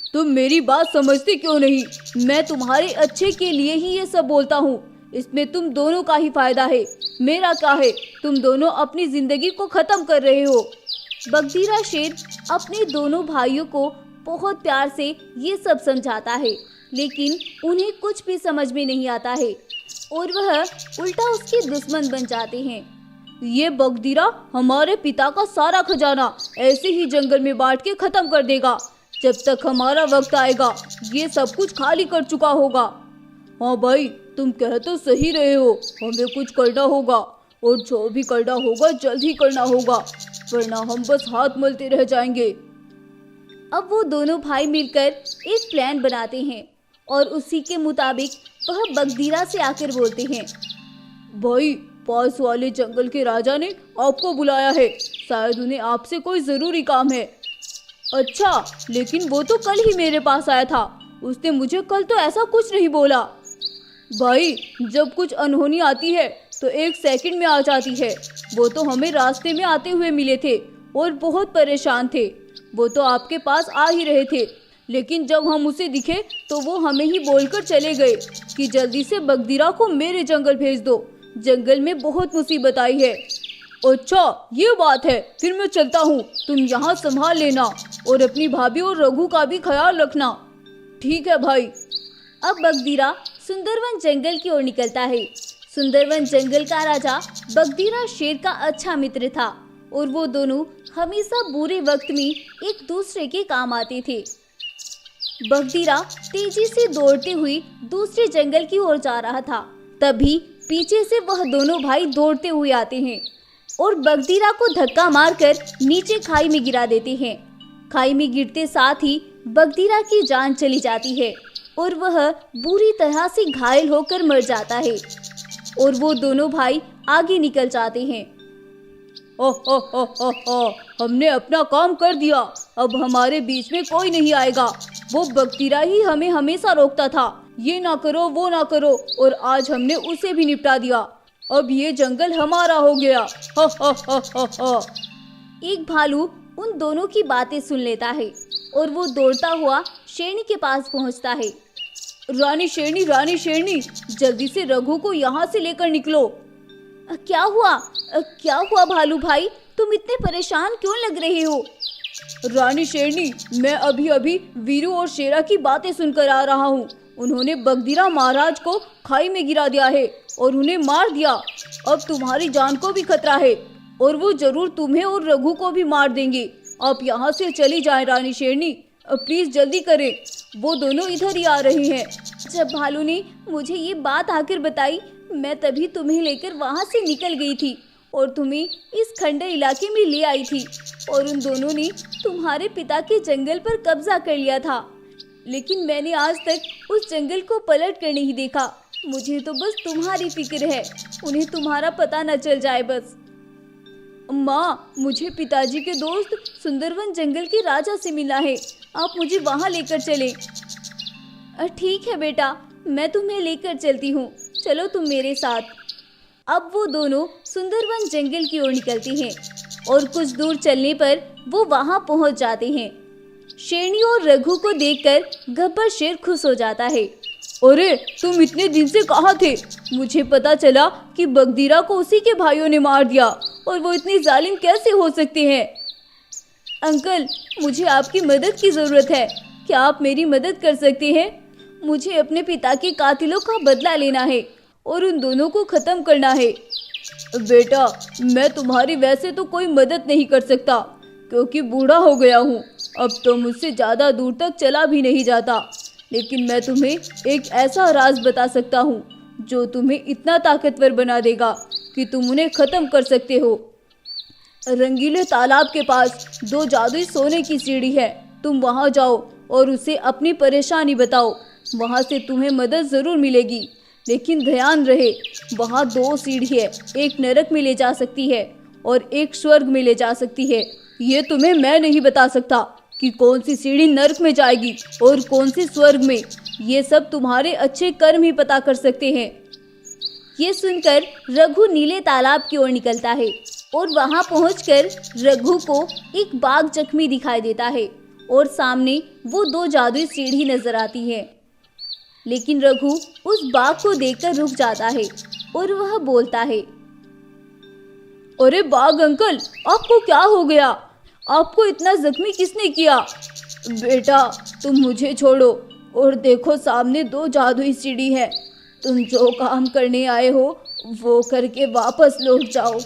तुम मेरी बात समझते क्यों नहीं? मैं तुम्हारे अच्छे के लिए ही ये सब बोलता हूँ। इसमें तुम दोनों का ही फायदा है, मेरा क्या है? तुम दोनों अपनी जिंदगी को खत्म कर रहे हो। बगदीरा शेर अपने दोनों भाइयों को बहुत प्यार से ये सब समझाता है, लेकिन उन्हें कुछ भी समझ में नहीं आता है और वह उल्टा उसके दुश्मन बन जाते हैं। ये बगदीरा हमारे पिता का सारा खजाना ऐसे ही जंगल में बांट के खत्म कर देगा। जब तक हमारा वक्त आएगा ये सब कुछ खाली कर चुका होगा। हाँ भाई, तुम कह तो सही रहे हो, हमें कुछ करना होगा और जो भी करना होगा जल्द ही करना होगा, वरना हम बस हाथ मलते रह जाएंगे। अब वो दोनों भाई मिलकर एक प्लान बनाते हैं और उसी के मुताबिक वह बगदीरा से आकर बोलते हैं, भाई पास वाले जंगल के राजा ने आपको बुलाया है, शायद उन्हें आपसे कोई जरूरी काम है। अच्छा, लेकिन वो तो कल ही मेरे पास आया था, उसने मुझे कल तो ऐसा कुछ नहीं बोला। भाई जब कुछ अनहोनी आती है तो 1 सेकंड में आ जाती है। वो तो हमें रास्ते में आते हुए मिले थे और बहुत परेशान थे। वो तो आपके पास आ ही रहे थे, लेकिन जब हम उसे दिखे तो वो हमें ही बोलकर चले गए कि जल्दी से बगदीरा को मेरे जंगल भेज दो, जंगल में बहुत मुसीबत आई है। अच्छा ये बात है, फिर मैं चलता हूँ, तुम यहाँ संभाल लेना और अपनी भाभी और रघु का भी ख्याल रखना। ठीक है भाई। अब बगदीरा सुंदरवन जंगल की ओर निकलता है। सुंदरवन जंगल का राजा बगदीरा शेर का अच्छा मित्र था और वो दोनों हमेशा बुरे वक्त में एक दूसरे के काम आते थे। बगदीरा तेजी से दौड़ते हुए दूसरे जंगल की ओर जा रहा था। तभी पीछे से वह दोनों भाई दौड़ते हुए आते हैं और बगदीरा को धक्का मारकर नीचे खाई में गिरा देते हैं। खाई में गिरते साथ ही बगदीरा की जान चली जाती है और वह बुरी तरह से घायल होकर मर जाता है और वो दोनों भाई आगे निकल जाते हैं। हमने अपना काम कर दिया, अब हमारे बीच में कोई नहीं आएगा। वो बगदीरा ही हमें हमेशा रोकता था, ये ना करो वो ना करो, और आज हमने उसे भी निपटा दिया। अब ये जंगल हमारा हो गया। एक भालू उन दोनों की बातें सुन लेता है और वो दौड़ता हुआ शेरनी के पास पहुंचता है। रानी शेरनी, जल्दी से रघु को यहाँ से लेकर निकलो। क्या हुआ भालू भाई, तुम इतने परेशान क्यों लग रहे हो? रानी शेरनी, मैं अभी अभी वीरू और शेरा की बातें सुनकर आ रहा हूँ। उन्होंने बगदीरा महाराज को खाई में गिरा दिया है और उन्हें मार दिया। अब तुम्हारी जान को भी खतरा है और वो जरूर तुम्हें और रघु को भी मार देंगे। आप यहाँ से चली जाएं रानी शेरनी, प्लीज जल्दी करें, वो दोनों इधर ही आ रहे हैं। जब भालू ने मुझे ये बात आकर बताई, मैं तभी तुम्हें लेकर वहाँ से निकल गई थी और तुम्हें इस खंडर इलाके में ले आई थी और उन दोनों ने तुम्हारे पिता के जंगल पर कब्जा कर लिया था, लेकिन मैंने आज तक उस जंगल को पलट कर नहीं देखा। मुझे तो बस तुम्हारी फिक्र है, उन्हें तुम्हारा पता न चल जाए बस। माँ, मुझे पिताजी के दोस्त सुंदरवन जंगल के राजा से मिला है, आप मुझे वहाँ लेकर चले। ठीक है बेटा, मैं तुम्हें लेकर चलती हूँ, चलो तुम मेरे साथ। अब वो दोनों सुंदरवन जंगल की ओर निकलते हैं और कुछ दूर चलने पर वो वहाँ पहुँच जाते हैं। शेरनी और रघु को देखकर गब्बर शेर खुश हो जाता है। अरे तुम इतने दिन से कहाँ थे? मुझे पता चला कि बगदीरा को उसी के भाइयों ने मार दिया, और वो इतने जालिम कैसे हो सकते हैं? अंकल, मुझे आपकी मदद की जरूरत है, क्या आप मेरी मदद कर सकते हैं? मुझे अपने पिता के कातिलों का बदला लेना है और उन दोनों को खत्म करना है। बेटा, मैं तुम्हारी वैसे तो कोई मदद नहीं कर सकता क्योंकि बूढ़ा हो गया हूँ, अब तो मुझसे ज़्यादा दूर तक चला भी नहीं जाता, लेकिन मैं तुम्हें एक ऐसा राज बता सकता हूँ जो तुम्हें इतना ताकतवर बना देगा कि तुम उन्हें ख़त्म कर सकते हो। रंगीले तालाब के पास 2 जादुई सोने की सीढ़ी है, तुम वहाँ जाओ और उसे अपनी परेशानी बताओ, वहाँ से तुम्हें मदद ज़रूर मिलेगी। लेकिन ध्यान रहे, वहाँ 2 सीढ़ी है, एक नरक में ले जा सकती है और एक स्वर्ग में ले जा सकती है। ये तुम्हें मैं नहीं बता सकता कि कौन सी सीढ़ी नरक में जाएगी और कौन सी स्वर्ग में, ये सब तुम्हारे अच्छे कर्म ही पता कर सकते हैं। ये सुनकर रघु नीले तालाब की ओर निकलता है और वहां पहुंचकर रघु को एक बाघ जख्मी दिखाई देता है और सामने वो 2 जादुई सीढ़ी नजर आती है। लेकिन रघु उस बाघ को देखकर रुक जाता है और वह बोलता है, अरे बाघ अंकल, आपको क्या हो गया? आपको इतना जख्मी किसने किया? बेटा, तुम मुझे छोड़ो और देखो सामने 2 जादुई सीढ़ी है, तुम जो काम करने आए हो वो करके वापस लौट जाओ।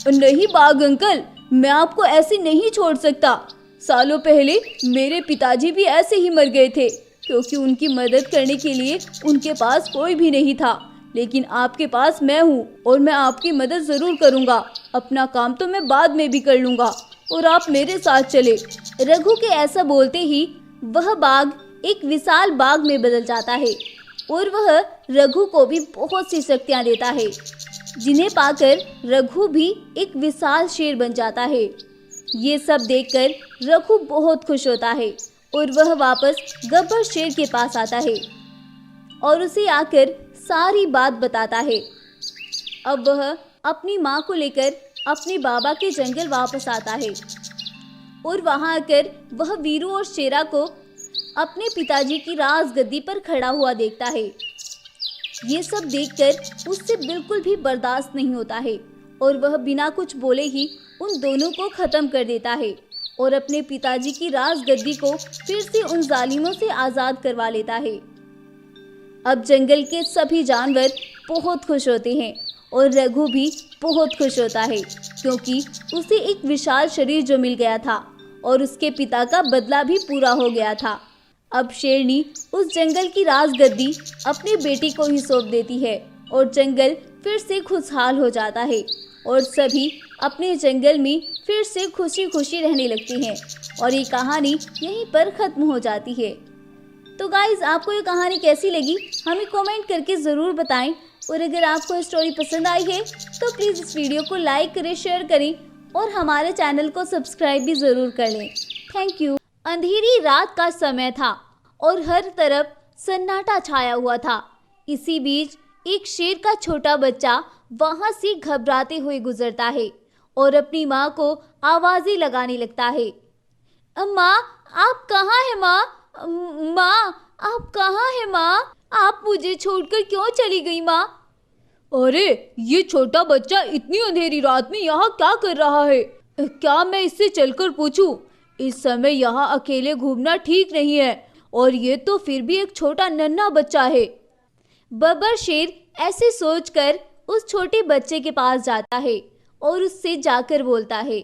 नहीं बाघ अंकल, मैं आपको ऐसे नहीं छोड़ सकता। सालों पहले मेरे पिताजी भी ऐसे ही मर गए थे क्योंकि उनकी मदद करने के लिए उनके पास कोई भी नहीं था, लेकिन आपके पास मैं हूँ और मैं आपकी मदद ज़रूर करूँगा। अपना काम तो मैं बाद में भी कर लूँगा और आप मेरे साथ चले। रघु के ऐसा बोलते ही वह बाघ एक विशाल बाघ में बदल जाता है और वह रघु को भी बहुत सी शक्तियां देता है, जिन्हें पाकर रघु भी एक विशाल शेर बन जाता है। ये सब देखकर रघु बहुत खुश होता है और वह वापस गब्बर शेर के पास आता है और उसे आकर सारी बात बताता है। अब वह अपनी माँ को लेकर अपने बाबा के जंगल वापस आता है और वहां आकर वह वीरू और शेरा को अपने पिताजी की राजगद्दी पर खड़ा हुआ देखता है। ये सब देखकर उससे बिल्कुल भी बर्दाश्त नहीं होता है और वह बिना कुछ बोले ही उन दोनों को खत्म कर देता है और अपने पिताजी की राजगद्दी को फिर से उन जालिमों से आज़ाद करवा लेता है। अब जंगल के सभी जानवर बहुत खुश होते हैं और रघु भी बहुत खुश होता है, क्योंकि उसे एक विशाल शरीर जो मिल गया था और उसके पिता का बदला भी पूरा हो गया था। अब शेरनी उस जंगल की राजगद्दी अपने बेटी को ही सौंप देती है और जंगल फिर से खुशहाल हो जाता है और सभी अपने जंगल में फिर से खुशी खुशी रहने लगते हैं और ये कहानी यहीं पर ख़त्म हो जाती है। तो गाइज़, आपको ये कहानी कैसी लगी हमें कमेंट करके ज़रूर बताएं और अगर आपको स्टोरी पसंद आई है तो प्लीज़ इस वीडियो को लाइक करें, शेयर करें और हमारे चैनल को सब्सक्राइब भी ज़रूर कर लें। Thank you. अंधेरी रात का समय था और हर तरफ सन्नाटा छाया हुआ था। इसी बीच एक शेर का छोटा बच्चा वहां से घबराते हुए गुजरता है और अपनी माँ को आवाज़ें लगाने लगता है। माँ, आप कहाँ हैं माँ? माँ, आप कहाँ हैं माँ? आप मुझे छोड़कर क्यों चली गई माँ? अरे, ये छोटा बच्चा इतनी अंधेरी रात में यहाँ क्या कर रहा है? क्या मैं इससे चलकर पूछूं? इस समय यहाँ अकेले घूमना ठीक नहीं है और ये तो फिर भी एक छोटा नन्हा बच्चा है। बब्बर शेर ऐसे सोचकर उस छोटे बच्चे के पास जाता है और उससे जाकर बोलता है,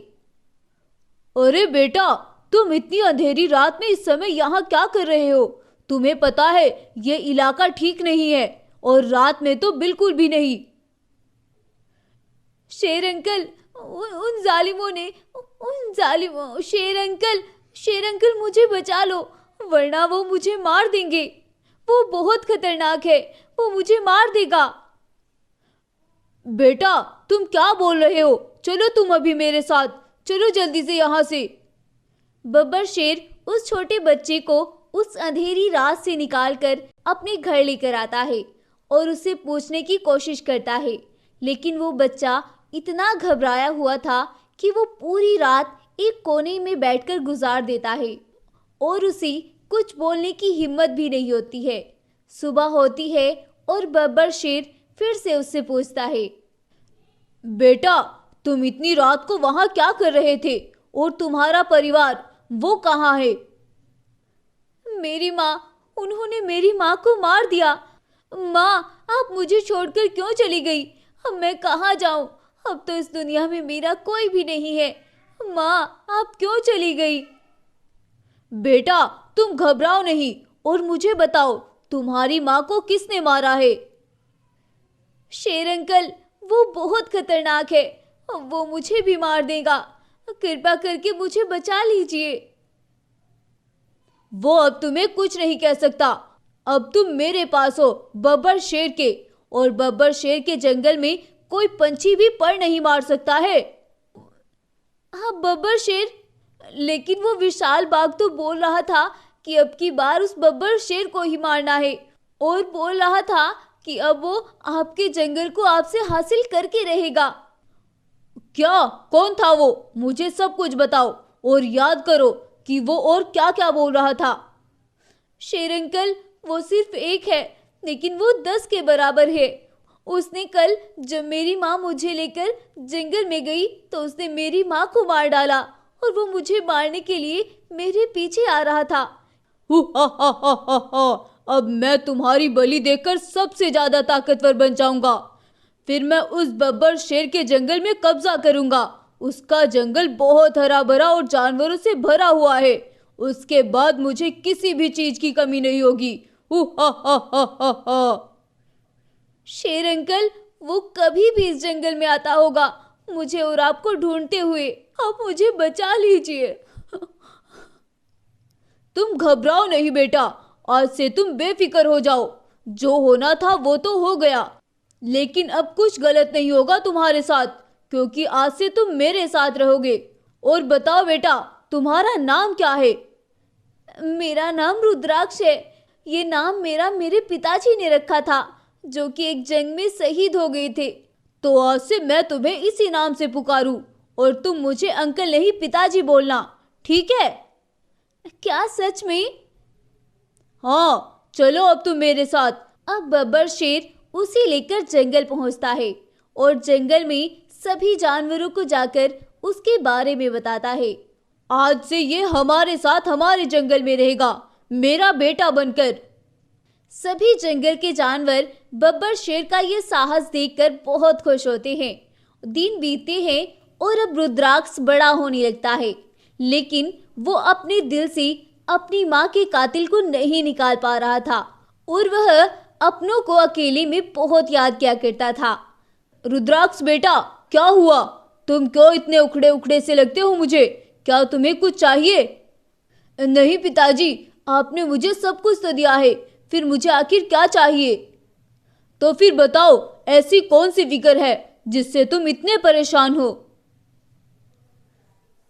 अरे बेटा, तुम इतनी अंधेरी रात में इस समय यहाँ क्या कर रहे हो? तुम्हें पता है ये इलाका ठीक नहीं है और रात में तो बिल्कुल भी नहीं। शेर अंकल, उन जालिमों ने शेर अंकल मुझे बचा लो, वरना वो मुझे मार देंगे। वो बहुत खतरनाक है, वो मुझे मार देगा। बेटा, तुम क्या बोल रहे हो? चलो तुम अभी मेरे साथ, चलो जल्दी से यहाँ से। बब्बर शेर उस छोटे बच्चे को उस अंधेरी रात से निकालकर अपने घर लेकर आता है और उससे पूछने की कोशिश करता है, लेकिन वो बच्चा इतना घबराया हुआ था कि वो पूरी रात एक कोने में बैठकर गुजार देता है और उसे कुछ बोलने की हिम्मत भी नहीं होती है। सुबह होती है और बब्बर शेर फिर से उससे पूछता है, बेटा, तुम इतनी रात को वहां क्या कर रहे थे और तुम्हारा परिवार वो कहाँ है? मेरी माँ, उन्होंने मेरी माँ को मार दिया। माँ, आप मुझे छोड़कर क्यों चली गई? अब मैं कहाँ जाऊँ? अब तो इस दुनिया में मेरा कोई भी नहीं है। माँ, आप क्यों चली गई? बेटा, तुम घबराओ नहीं और मुझे बताओ, तुम्हारी माँ को किसने मारा है? शेर अंकल, वो बहुत खतरनाक है, वो मुझे भी मार देगा। कृपा करके मुझे बचा लीजिए। वो अब तुम्हें कुछ नहीं कह सकता। अब तुम मेरे पास हो, बब्बर शेर के, और बब्बर शेर के जंगल में कोई पंछी भी पर नहीं मार सकता है। हाँ बब्बर शेर, लेकिन वो विशाल बाघ तो बोल रहा था कि अब की बार उस बब्बर शेर को ही मारना है और बोल रहा था कि अब वो आपके जंगल को आपसे हासिल करके रहेगा। क्या? कौन था वो? मुझे सब कुछ बताओ और याद करो कि वो और क्या क्या बोल रहा था। शेर अंकल, वो सिर्फ एक है, लेकिन वो 10 के बराबर है। उसने कल जब मेरी माँ मुझे लेकर जंगल में गई तो उसने मेरी माँ को मार डाला और वो मुझे मारने के लिए मेरे पीछे आ रहा था। अब मैं तुम्हारी बलि देकर सबसे ज्यादा ताकतवर बन जाऊंगा। फिर मैं उस बब्बर शेर के जंगल में कब्जा करूंगा। उसका जंगल बहुत हरा भरा और जानवरों से भरा हुआ है। उसके बाद मुझे किसी भी चीज की कमी नहीं होगी। शेर अंकल, वो कभी भी इस जंगल में आता होगा, मुझे और आपको ढूंढते हुए। आप मुझे बचा लीजिए। तुम घबराओ नहीं बेटा, आज से तुम बेफिक्र हो जाओ। जो होना था वो तो हो गया, लेकिन अब कुछ गलत नहीं होगा तुम्हारे साथ, क्योंकि आज से तुम मेरे साथ रहोगे। और बताओ बेटा, तुम्हारा नाम क्या है? मेरा नाम रुद्राक्ष है। ये नाम मेरे पिताजी ने रखा था, जो कि एक जंग में शहीद हो गए थे। तो आज से मैं तुम्हें इसी नाम से पुकारूं, और तुम मुझे अंकल नहीं पिताजी बोलना, ठीक है? क्या सच में? हाँ, चलो अब तुम मेरे साथ। अब बब्बर शेर उसे लेकर जंगल पहुंचता है और जंगल में सभी जानवरों को जाकर उसके बारे में बताता है। आज से ये हमारे साथ हमारे जंगल में रहेगा, मेरा बेटा बनकर। सभी जंगल के जानवर बब्बर शेर का ये साहस देखकर बहुत खुश होते हैं। दिन बीतते हैं और अब रुद्राक्ष बड़ा होने लगता है, लेकिन वो अपने दिल से अपनी माँ के कातिल को नहीं निकाल पा रहा था और वह अपनों को अकेले में बहुत याद किया करता था। रुद्राक्ष बेटा, क्या हुआ? तुम क्यों इतने उखड़े उखड़े से लगते हो मुझे? क्या तुम्हें कुछ चाहिए? नहीं पिताजी, आपने मुझे सब कुछ तो दिया है, फिर मुझे आखिर क्या चाहिए? तो फिर बताओ, ऐसी कौन सी फिक्र है जिससे तुम इतने परेशान हो?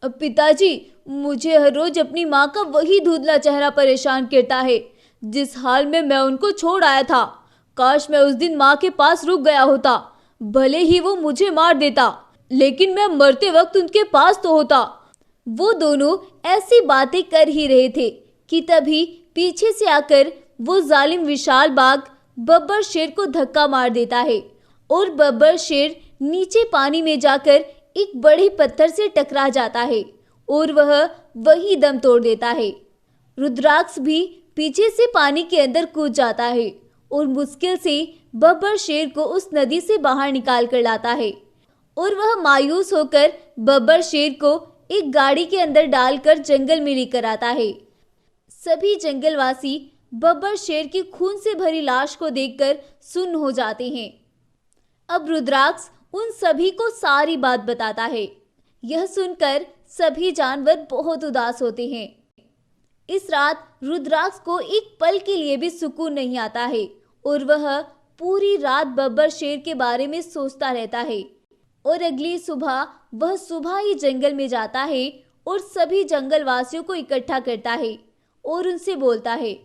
पिताजी, मुझे हर रोज अपनी माँ का वही धुंधला चेहरा परेशान करता है, जिस हाल में मैं उनको छोड़ आया था। काश मैं उस दिन माँ के पास रुक गया होता, भले ही वो मुझे मार देता, लेकिन मैं मरते वक्त उनके पास तो होता। वो दोनों ऐसी बातें कर ही रहे थे कि तभी पीछे से आकर वो जालिम विशाल बाघ बब्बर शेर को धक्का मार देता है और बब्बर शेर नीचे पानी में जाकर एक बड़े पत्थर से टकरा जाता है और वह वही दम तोड़ देता है। रुद्राक्ष भी पीछे से पानी के अंदर कूद जाता है और मुश्किल से बब्बर शेर को उस नदी से बाहर निकाल कर लाता है और वह मायूस होकर बब्बर शेर को एक गाड़ी के अंदर डालकर जंगल में लेकर आता है। सभी जंगलवासी बब्बर शेर की खून से भरी लाश को देखकर सुन्न हो जाते हैं। अब रुद्राक्ष उन सभी को सारी बात बताता है। यह सुनकर सभी जानवर बहुत उदास होते हैं। इस रात रुद्राक्ष को एक पल के लिए भी सुकून नहीं आता है और वह पूरी रात बब्बर शेर के बारे में सोचता रहता है। और अगली सुबह वह सुबह ही जंगल में जाता है और सभी जंगलवासियों को इकट्ठा करता है और उनसे बोलता है,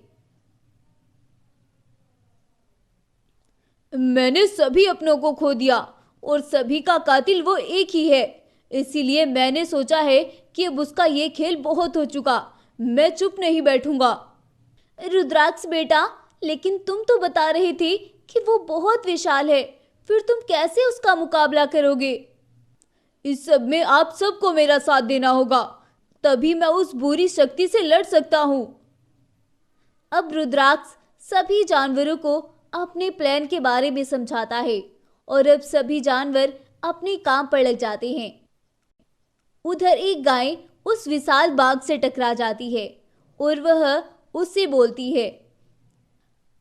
मैंने सभी अपनों को खो दिया और सभी का कातिल वो एक ही है, इसीलिए मैंने सोचा है कि अब उसका ये खेल बहुत हो चुका, मैं चुप नहीं बैठूंगा। रुद्राक्ष बेटा, लेकिन तुम तो बता रहे थे कि वो बहुत विशाल है, फिर तुम कैसे उसका मुकाबला करोगे? इस सब में आप सबको मेरा साथ देना होगा, तभी मैं उस बुरी शक्ति से लड़ सकता हूँ। अब रुद्राक्ष सभी जानवरों को अपने प्लान के बारे में समझाता है और अब सभी जानवर अपने काम पर लग जाते हैं। उधर एक गाय उस विशाल बाघ से टकरा जाती है और वह उससे बोलती है,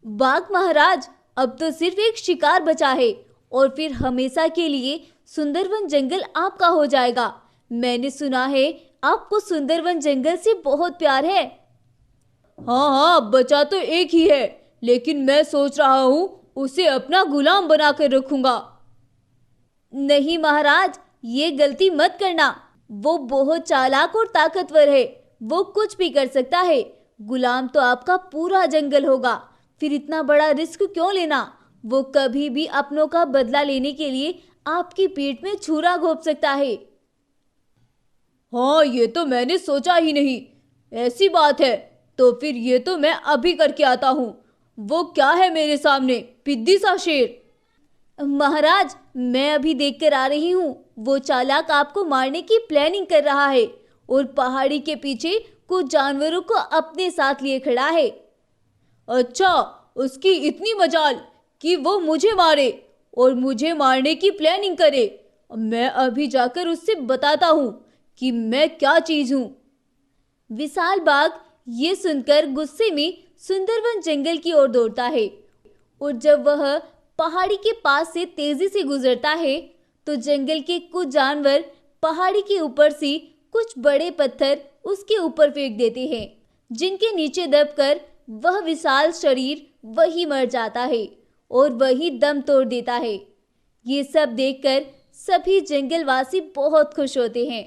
बाघ महाराज, अब तो सिर्फ एक शिकार बचा है और फिर हमेशा के लिए सुंदरवन जंगल आपका हो जाएगा। मैंने सुना है आपको सुंदरवन जंगल से बहुत प्यार है। हाँ, बचा तो एक ही है, लेकिन मैं सोच रहा हूँ उसे अपना गुलाम बनाकर रखूंगा। नहीं महाराज, ये गलती मत करना। वो बहुत चालाक और ताकतवर है, वो कुछ भी कर सकता है। गुलाम तो आपका पूरा जंगल होगा, फिर इतना बड़ा रिस्क क्यों लेना? वो कभी भी अपनों का बदला लेने के लिए आपकी पीठ में छुरा घोंप सकता है। हाँ, ये तो मैंने सोचा ही नहीं। ऐसी बात है तो फिर ये तो मैं अभी करके आता हूँ। वो क्या है मेरे सामने, पिद्दी सा शेर? महाराज, मैं अभी देख कर आ रही हूँ। वो चालाक आपको मारने की प्लानिंग कर रहा है और पहाड़ी के पीछे कुछ जानवरों को अपने साथ लिए खड़ा है। अच्छा, उसकी इतनी मजाल कि वो मुझे मारे और मुझे मारने की प्लानिंग करे। मैं अभी जाकर उससे बताता हूँ कि मैं क्या चीज हूँ। विशाल बाघ ये सुनकर गुस्से में सुंदरवन जंगल की ओर दौड़ता है और जब वह पहाड़ी के पास से तेजी से गुजरता है तो जंगल के कुछ जानवर पहाड़ी के ऊपर से कुछ बड़े पत्थर उसके ऊपर फेंक देते हैं, जिनके नीचे दबकर वह विशाल शरीर वही मर जाता है और वही दम तोड़ देता है। ये सब देखकर सभी जंगलवासी बहुत खुश होते हैं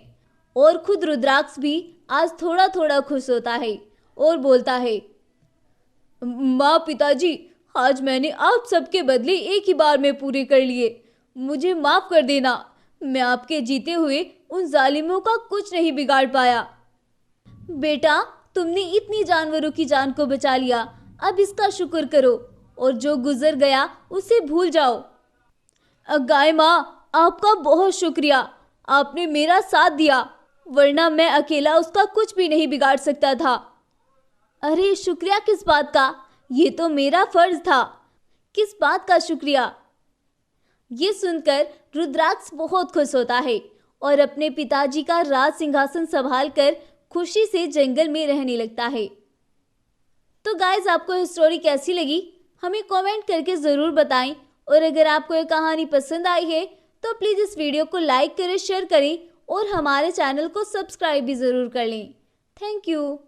और खुद रुद्राक्ष भी आज थोड़ा थोड़ा खुश होता है और बोलता है, माँ पिताजी, आज मैंने आप सबके बदले एक ही बार में पूरे कर लिए। मुझे माफ कर देना। मैं आपके जीते हुए उन जालिमों का कुछ नहीं बिगाड़ पाया। बेटा, तुमने इतनी जानवरों की जान को बचा लिया, अब इसका शुक्र करो और जो गुजर गया उसे भूल जाओ। गाय माँ, आपका बहुत शुक्रिया। आपने मेरा साथ दिया, वरना मैं अकेला उसका कुछ भी नहीं बिगाड़ सकता था। अरे शुक्रिया किस बात का? ये तो मेरा फर्ज था। किस बात का शुक्रिया? ये सुनकर रुद्राक्ष बहुत खुश होता है और अपने पिताजी का राज सिंहासन संभाल कर खुशी से जंगल में रहने लगता है। तो गाइज, आपको ये स्टोरी कैसी लगी हमें कमेंट करके ज़रूर बताएं और अगर आपको ये कहानी पसंद आई है तो प्लीज़ इस वीडियो को लाइक करें, शेयर करें और हमारे चैनल को सब्सक्राइब भी ज़रूर कर लें। Thank you.